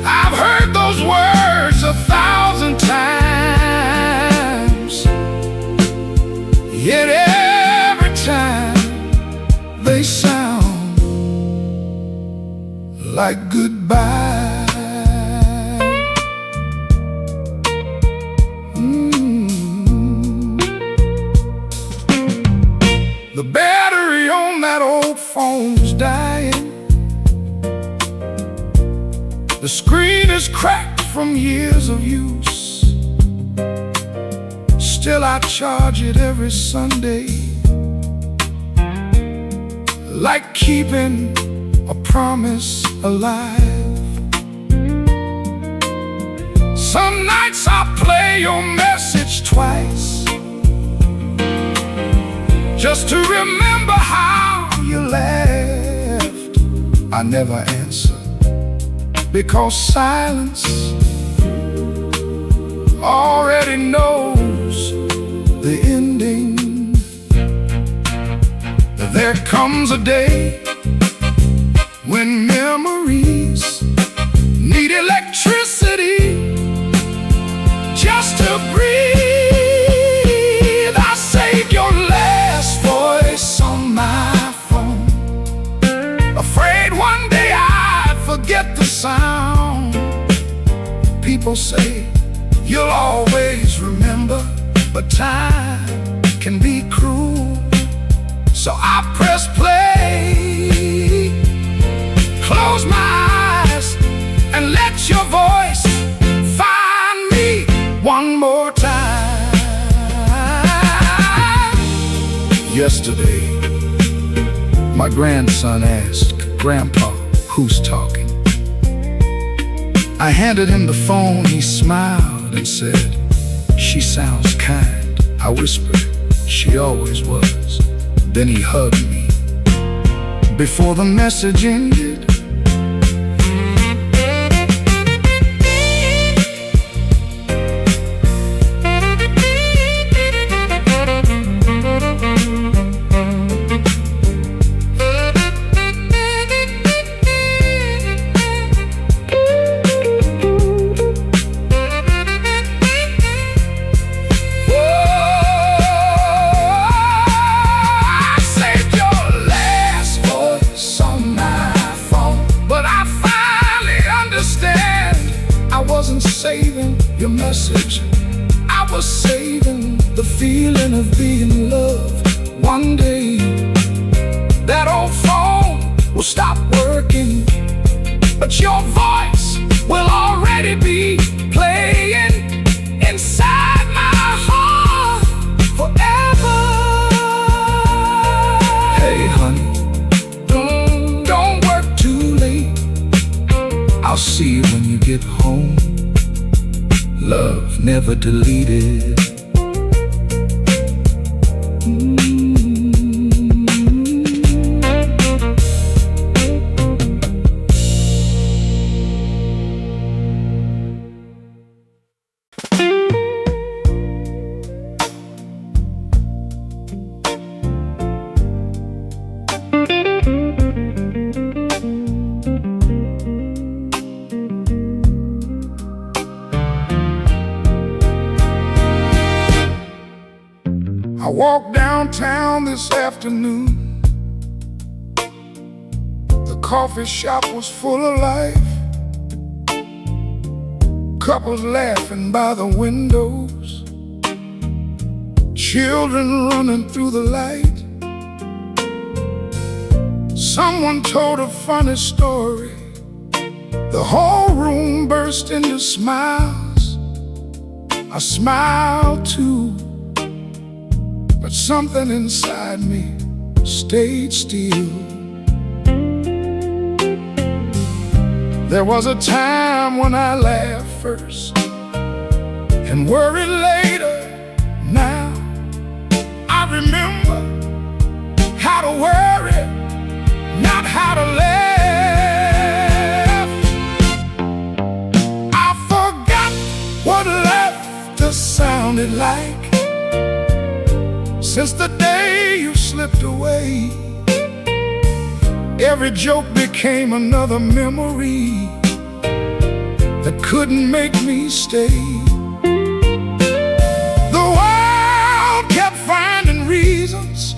Speaker 2: I've heard those words 1,000 times, yet every time they sound like goodbye. The battery on that old phone's dying. The screen is cracked from years of use. Still I charge it every Sunday, like keeping a promise alive. Some nights I play your message twice, just to remember how you laughed. I never answer, because silence already knows the ending. There comes a day when memories need electricity just to breathe. I saved your last voice on my phone, afraid one day I'd forget the sound. People say you'll always remember, but time can be cruel. So I press play, close my eyes, and let your voice find me one more time. Yesterday, my grandson asked, "Grandpa, who's talking?" I handed him the phone, he smiled and said, "She sounds kind." I whispered, "She always was." Then he hugged me. Before the message ended, saving your message, I was saving the feeling of being loved. One day, that old phone will stop working, but your voice will already be playing inside my heart forever. Hey honey, don't work too late, I'll see you when you get home. Love never deleted. I walked downtown this afternoon. The coffee shop was full of life, couples laughing by the windows, children running through the light. Someone told a funny story. The whole room burst into smiles. I smiled too, but something inside me stayed still. There was a time when I laughed first and worried later. Now I remember how to worry, not how to laugh. I forgot what laughter sounded like since the day you slipped away. Every joke became another memory that couldn't make me stay. The world kept finding reasons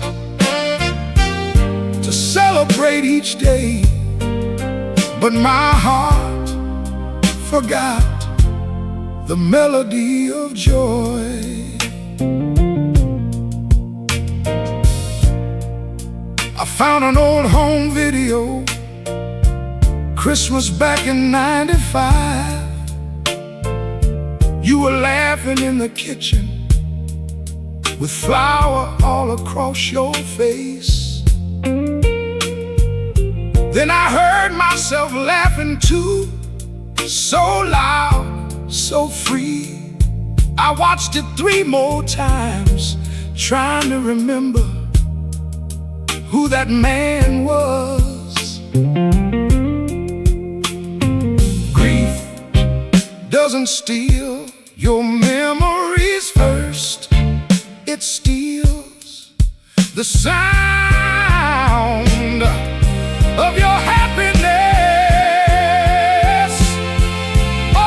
Speaker 2: to celebrate each day, but my heart forgot the melody of joy. I found an old home video, Christmas back in '95. You were laughing in the kitchen with flour all across your face. Then I heard myself laughing too, so loud, so free. I watched it 3 more times, trying to remember who that man was. Grief doesn't steal your memories first. It steals the sound of your happiness. Oh,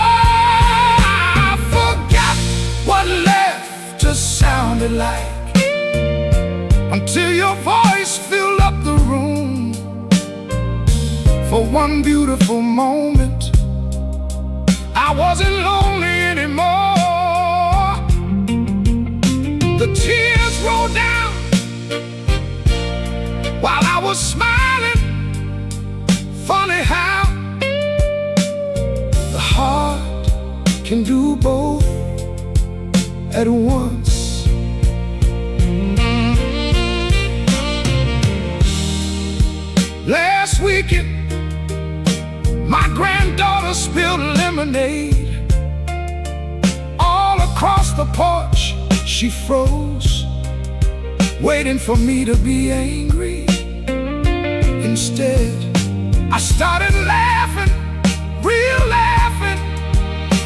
Speaker 2: I forgot what laughter sounded like until your voice filled up the room. For one beautiful moment, I wasn't lonely anymore. The tears rolled down while I was smiling. Funny how the heart can do both at once. Last weekend, my granddaughter spilled lemonade all across the porch. She froze, waiting for me to be angry. Instead, I started laughing, real laughing,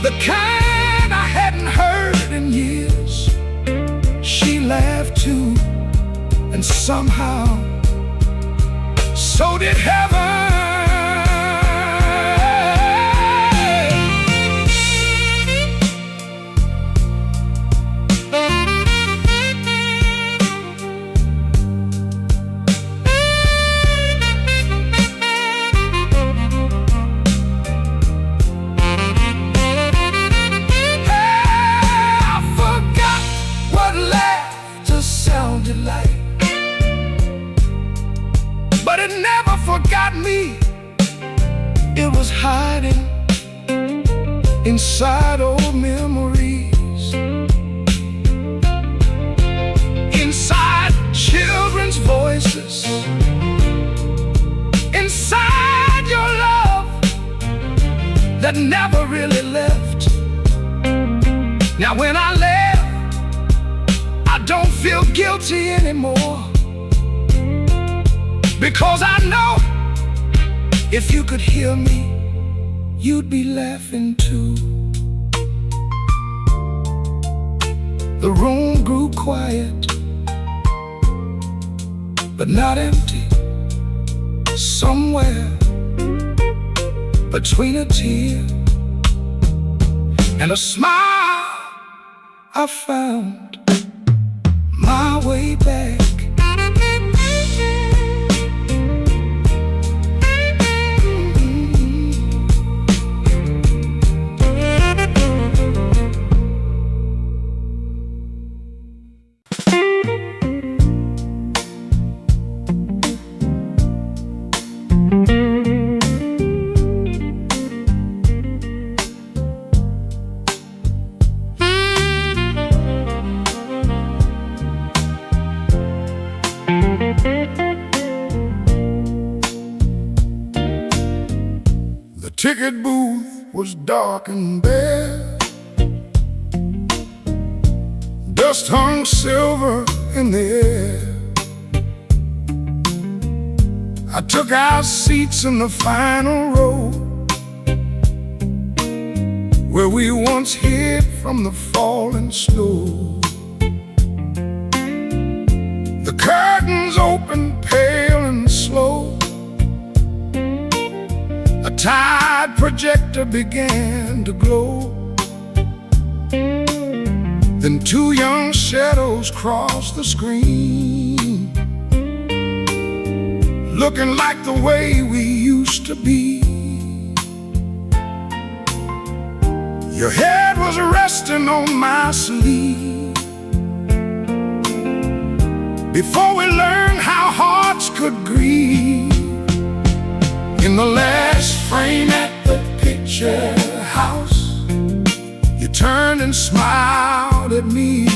Speaker 2: the kind I hadn't heard in years. She laughed too, and somehow so did heaven. I forgot what laughter sounded like, but it never forgot me. It was hiding inside old memories, inside children's voices, inside your love that never really left. Now when I laugh, I don't feel guilty anymore, because I know if you could hear me, you'd be laughing too. The room grew quiet, but not empty. Somewhere between a tear and a smile, I found my way back. was dark and bare. Dust hung silver in the air. I took our seats in the final row, where we once hid from the falling snow. The curtains opened pale and slow. A tide projector began to glow. Then two young shadows crossed the screen, looking like the way we used to be. Your head was resting on my sleeve. Before we learned how hearts could grieve, in the last frame at the picture house, you turned and smiled at me.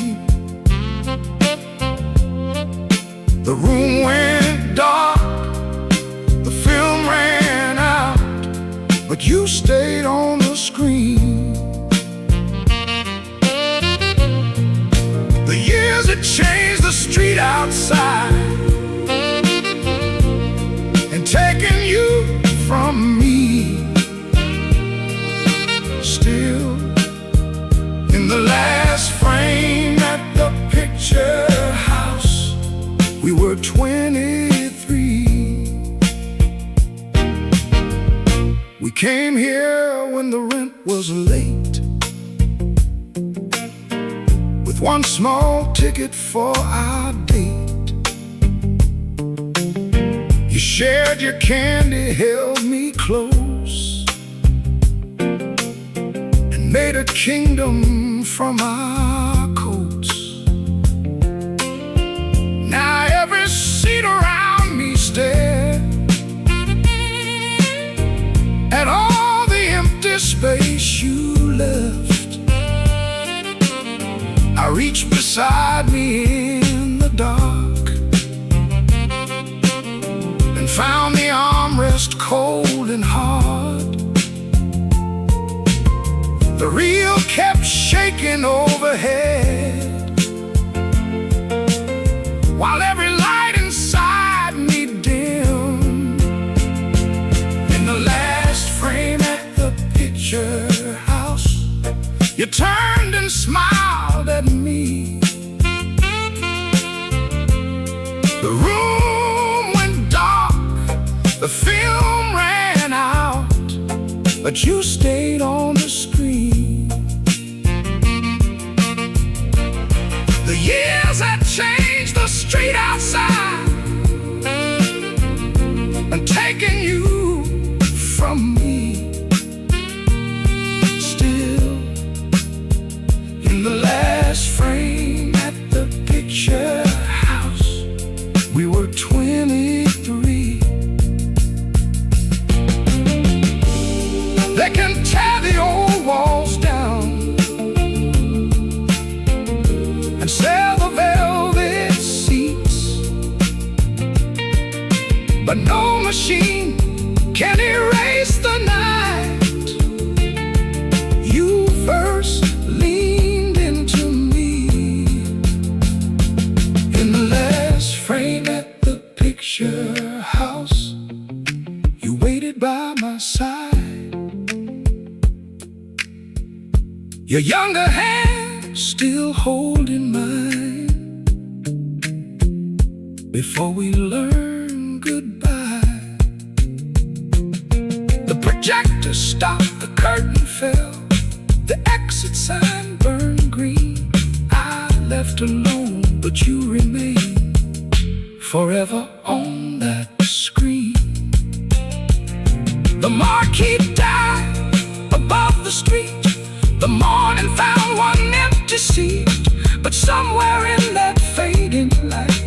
Speaker 2: The room went dark, the film ran out, but you stayed on the screen. The years had changed the street outside and taken you from me. Still, in the last frame at the picture house, we were 23. We came here when the rent was late, with one small ticket for our date. You shared your candy, held me close, and made a kingdom from our coats. Now every seat around me stared at all the empty space you left. I reached beside me in the dark and found the armrest cold and hard. The reel kept shaking overhead, while every light inside me dimmed. In the last frame at the picture house, you turned and smiled at me. The room went dark, the film ran out, but you stayed on the screen. The years had changed the street outside and taken you from me. Still, in the last frame at the picture house, we were 23. They can tear the old walls down and sell the velvet seats, but no machine can erase the night you first leaned into me. In the last frame at the picture house, you waited by my side, your younger hand still holding mine. Before we learned goodbye, the projector stopped, the curtain fell, the exit sign burned green. I left alone, but you remained forever on that screen. The marquee died above the street. The morning found one empty seat, but somewhere in that fading light,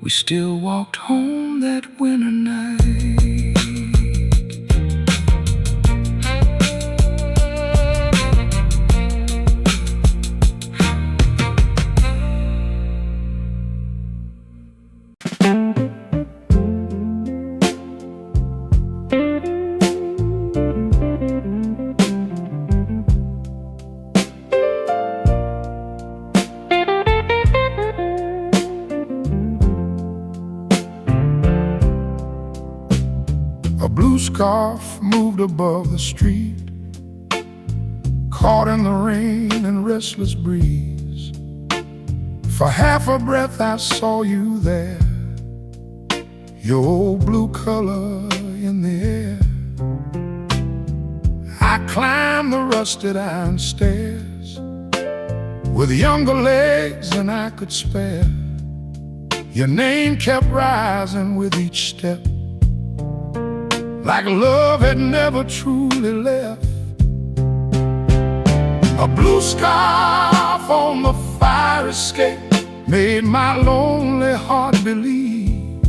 Speaker 2: we still walked home that winter night. scarf moved above the street, caught in the rain and restless breeze. For half a breath I saw you there, your old blue color in the air. I climbed the rusted iron stairs with younger legs than I could spare. Your name kept rising with each step, like love had never truly left. A blue scarf on the fire escape made my lonely heart believe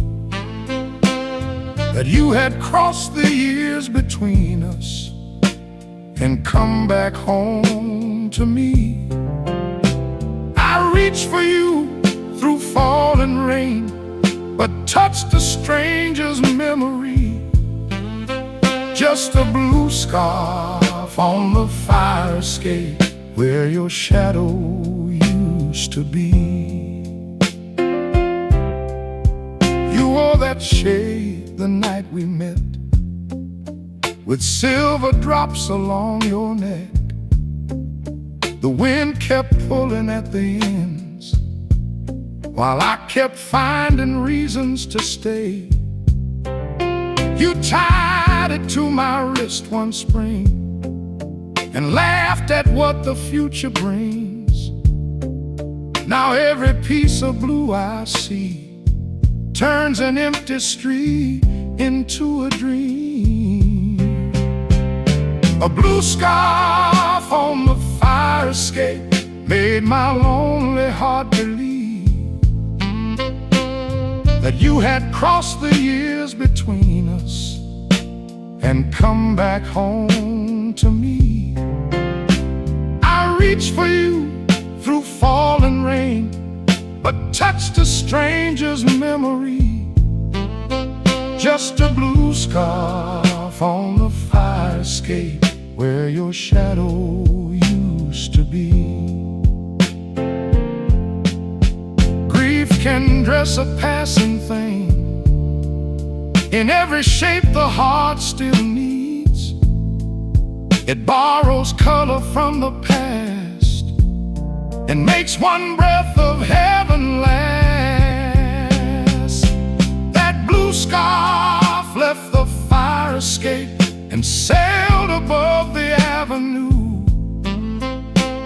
Speaker 2: that you had crossed the years between us and come back home to me. I reached for you through falling rain, but touched a stranger's memory. Just a blue scarf on the fire escape where your shadow used to be. You wore that shade the night we met, with silver drops along your neck. The wind kept pulling at the ends, while I kept finding reasons to stay. You tied it to my wrist one spring and laughed at what the future brings. Now every piece of blue I see turns an empty street into a dream. A blue scarf on the fire escape made my lonely heart believe that you had crossed the years between us and come back home to me. I reached for you through falling rain, but touched a stranger's memory. Just a blue scarf on the fire escape where your shadow used to be. Can dress a passing thing in every shape the heart still needs. It borrows color from the past and makes one breath of heaven last. That blue scarf left the fire escape and sailed above the avenue.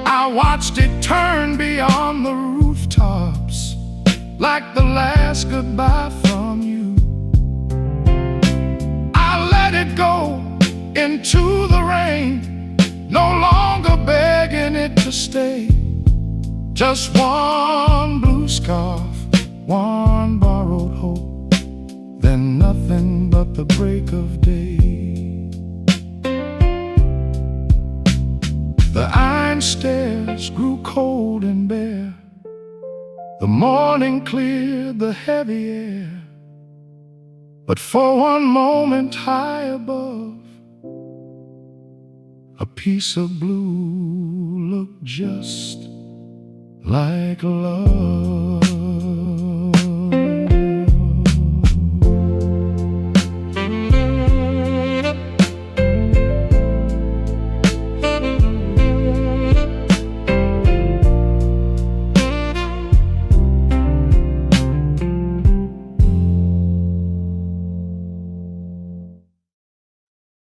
Speaker 2: I watched it turn beyond the rooftops like the last goodbye from you. I let it go into the rain, no longer begging it to stay. Just one blue scarf, one borrowed hope, then nothing but the break of day. The iron stairs grew cold and bare. The morning cleared the heavy air, but for one moment high above, a piece of blue looked just like love.